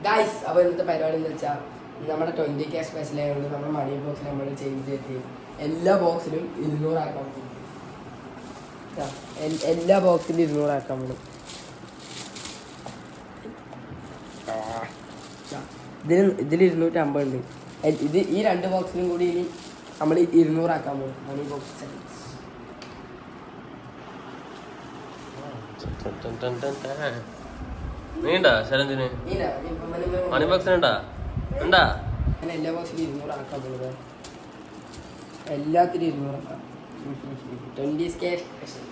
Guys, അപ്പോൾ ഇന്നത്തെ പരിപാടി എന്ന് വെച്ചാൽ നമ്മുടെ 20K സ്പെഷ്യൽ ആയതുകൊണ്ട് നമ്മുടെ മണി ബോക്സിൽ നമ്മൾ ചേഞ്ച് ചെയ്ത് എല്ലാ ബോക്സിലും 200 ആക്കാൻ പറ്റും. എല്ലാ ബോക്സിലും 200 ആക്കാൻ പറ്റും. ഇതിൽ 250 ഉണ്ട്. ഇത് ഈ 2 ബോക്സിലും കൂടി ഇനി നമ്മൾ 200 ആക്കാൻ പോകും. മണി ബോക്സ് നീണ്ടാ ശരന്തിന് മണി ബോക്സിന് ഉണ്ടാ എല്ലാ ബോക്സിലും 200 ആക്കാൻ പോകുന്നത്. എല്ലാത്തിലും 200 ആക്കാം. 20K special.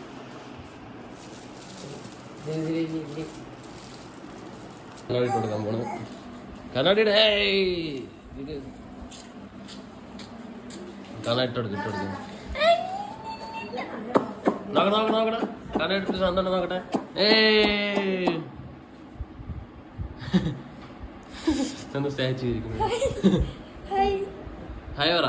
കണ്ണാടി കൊടുക്കാൻ പോണ്. കണ്ണാടിയുടെ കണ്ണാടി ഇട്ടെടുക്കും. നോക്കട്ടെ കണ്ണാടി എടുത്തിട്ട് സന്തോഷം നോക്കട്ടെ. ഒന്ന് സ്റ്റാച്ചു ഇരിക്കുന്നു. ഹായ് പറ.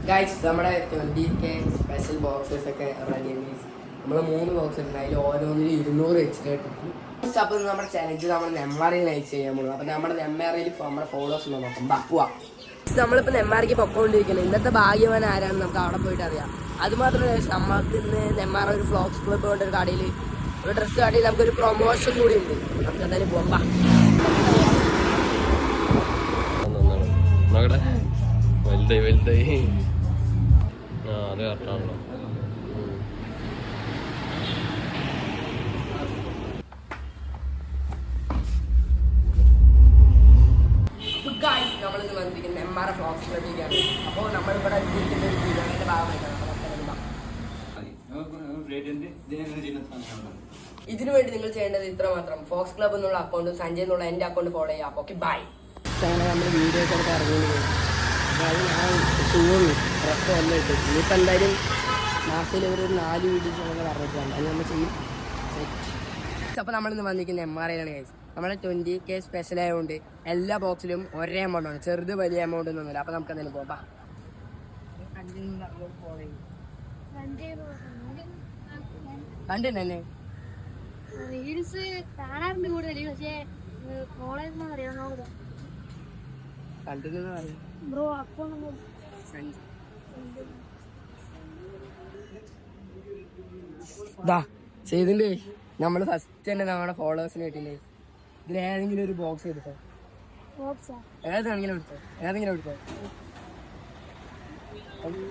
ഗൈസ്, നമ്മുടെ 20K സ്പെഷ്യൽ ബോക്സസ് ഒക്കെ റെഡി. നമ്മൾ 3 ബോക്സ് ഉണ്ട്. അതിൽ ഓരോന്നിലും 200 വെച്ചിട്ട്. അപ്പോൾ നമ്മുടെ ചലഞ്ച് നമ്മൾ നെമ്മാറിയിൽ നയിച്ച് ചെയ്യാൻ പോകുന്നത്. അപ്പോൾ നമ്മുടെ നെമ്മാറിയിൽ നമ്മുടെ ഫോളോവേഴ്സ് ഉണ്ടോ നോക്കാം. പോവാം. നമ്മളിപ്പോൾ നെമ്മാറിക്ക് പൊക്കോണ്ടിരിക്കുന്നത്. ഇന്നത്തെ ഭാഗ്യവാൻ ആരാണെന്ന് നമുക്ക് അവിടെ പോയിട്ട് അറിയാം. അതുമാത്രമല്ല, നമ്മൾക്ക് ഇന്ന് നെമ്മാറ ഒരു ഫ്ലോക്സ് ക്ലബ്ബ് കൊണ്ട് ഒരു കടയിൽ, ഒരു ഡ്രസ്സ് കടയിൽ നമുക്കൊരു പ്രൊമോഷൻ കൂടി ഉണ്ട്. നമുക്ക് എന്തായാലും പോകാം. നോക്കട്ടെ, വലുതായി. ആ, അത് കറക്റ്റാണല്ലോ. നമ്മളിന്ന് വന്നിരിക്കുന്നത് നെമ്മാറ ഫ്ലോക്സ് ക്ലബ്ബിലേക്കാണ്. അപ്പോൾ നമ്മളിവിടെ ഇരിക്കുന്ന ഒരു തീരുമാനത്തിന്റെ ഭാഗമായിട്ടാണ്. ഇതിനു വേണ്ടി നിങ്ങൾ ചെയ്യേണ്ടത് ഇത്ര മാത്രം. ഫോക്സ് ക്ലബ് എന്നുള്ള അക്കൗണ്ട്, സഞ്ജയ് എന്നുള്ള എൻ്റെ അക്കൗണ്ട് ഫോളോ ചെയ്യാം. Okay, bye. അങ്ങനെ നമ്മൾ വീഡിയോ ഒക്കെ എടുത്ത് ഇറങ്ങുന്നത്. ഞാൻ ഷൂവും ഡ്രസ്സും എല്ലാം ഇട്ടു. ഇനിയിപ്പോൾ എന്തായാലും മാസത്തിൽ ഒരു 4 വീഡിയോസ് നമുക്ക് പറഞ്ഞിട്ടുണ്ട്. അത് നമ്മൾ ചെയ്യും. അപ്പോൾ നമ്മളിന്ന് വന്നിരിക്കുന്നത് MRയിലാണ് ഗൈസ്. നമ്മുടെ 20K സ്പെഷ്യൽ ആയതുകൊണ്ട് എല്ലാ ബോക്സിലും ഒരേ എമൗണ്ട് ആണ്. ചെറുത് വലിയ എമൗണ്ട് ഒന്നുമില്ല. അപ്പോൾ നമുക്ക് എന്തായാലും പോകാം. കണ്ടിന്നെ റീൽസ് കാണാറുണ്ട് കൂടുതൽ. പക്ഷേ കോളേജ് അറിയാം ബ്രോ. അപ്പോൾ ചെയ്തിട്ടുണ്ട്. നമ്മൾ ഫസ്റ്റ് തന്നെ നമ്മുടെ ഫോളോവേഴ്സിന് കിട്ടില്ലേ. ഇതിൽ ഏതെങ്കിലും ഒരു ബോക്സ് എടുത്തോ. ഏതെങ്കിലും എടുത്തോ.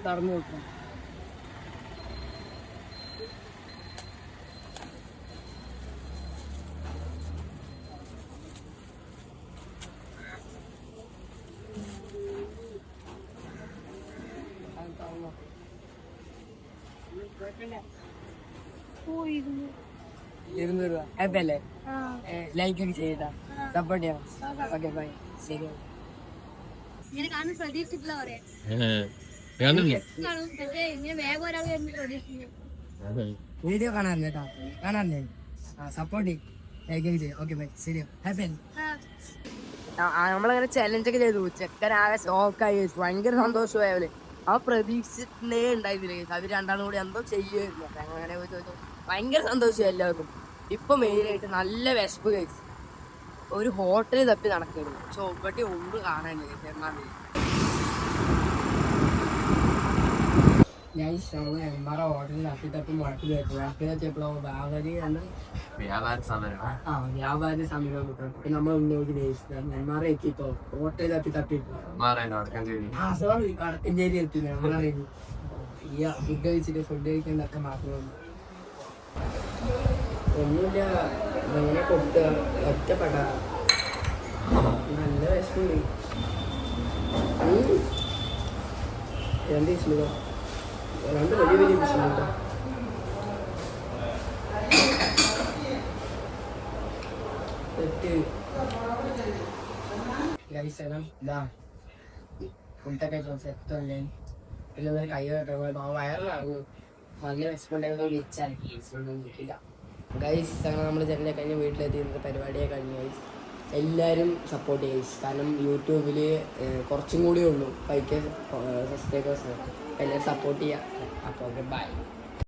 തുറന്നു നോക്കാം. രൂപ ഹാപ്പല്ലേ? ലൈക്ക് ഒക്കെ ചെയ്താ സപ്പോർട്ട് ചെയ്യാം. Okay, bye. ശരി. വീഡിയോ കാണാറില്ല കേട്ടോ. കാണാറില്ലേ? സപ്പോർട്ട് ചെയ്യും. ലൈക്ക് ഒക്കെ ചെയ്യും. Okay, bye. ശരി. ഹാപ്പി. നമ്മളങ്ങനെ ചലഞ്ചൊക്കെ ചെയ്തു. ചെക്കനാകെ ഷോക്കായി. ഭയങ്കര സന്തോഷമായവര്. ആ പ്രതീക്ഷിച്ചിട്ടേ ഉണ്ടായിരുന്നില്ല. അവർ രണ്ടാളും കൂടി എന്തോ ചെയ്യുമായിരുന്നു. അങ്ങനെ ചോദിച്ചു. ഭയങ്കര സന്തോഷമായി എല്ലാവർക്കും. ഇപ്പൊ മെയിനായിട്ട് നല്ല വിശപ്പ് കഴിച്ചു. ഒരു ഹോട്ടലിൽ തപ്പി നടക്കരുത്. ചോപ്പട്ടി ഒന്നും കാണാനില്ല. ഞാൻ MR ഹോട്ടലിൽ തപ്പി മുഴക്കി വെച്ചു. മുഴക്കിലെത്തിയപ്പോഴോ വ്യാപാര സമരം കിട്ടും. നമ്മൾ ഉന്നോട്ട് വേസ്റ്റ് MR എത്തിയപ്പോ ഹോട്ടലിൽ തപ്പി വടക്കഞ്ചേരി എത്തി. ഫുഡ് കഴിക്കേണ്ടൊക്കെ മാത്രമേ ഒന്നുമില്ല. ഇതെങ്ങനെ കൊടുത്ത ഒറ്റപ്പെട്ട നല്ല വിശപ്പുണ്ട്. 2 വിശുണ്ടോ? 2 വലിയ വിശുണ്ടോ? ഫുഡൊക്കെ സെറ്റല്ലേ. പിന്നെ കൈ വയറിലാകും. നല്ല വിശപ്പുണ്ടായിരുന്നു. വിളിച്ചാൽ കിട്ടില്ല. ഗൈസ്, അങ്ങനെ നമ്മൾ ചെന്നൈ കഴിഞ്ഞ് വീട്ടിലെത്തി. ഇന്നത്തെ പരിപാടിയെ കഴിഞ്ഞു ഗൈസ്. എല്ലാവരും സപ്പോർട്ട് ചെയ്യും. കാരണം യൂട്യൂബിൽ കുറച്ചും കൂടി ഉള്ളൂ 5K സബ്സ്ക്രൈബേഴ്സ്. എല്ലാവരും സപ്പോർട്ട് ചെയ്യുക. അപ്പോൾ ബൈ.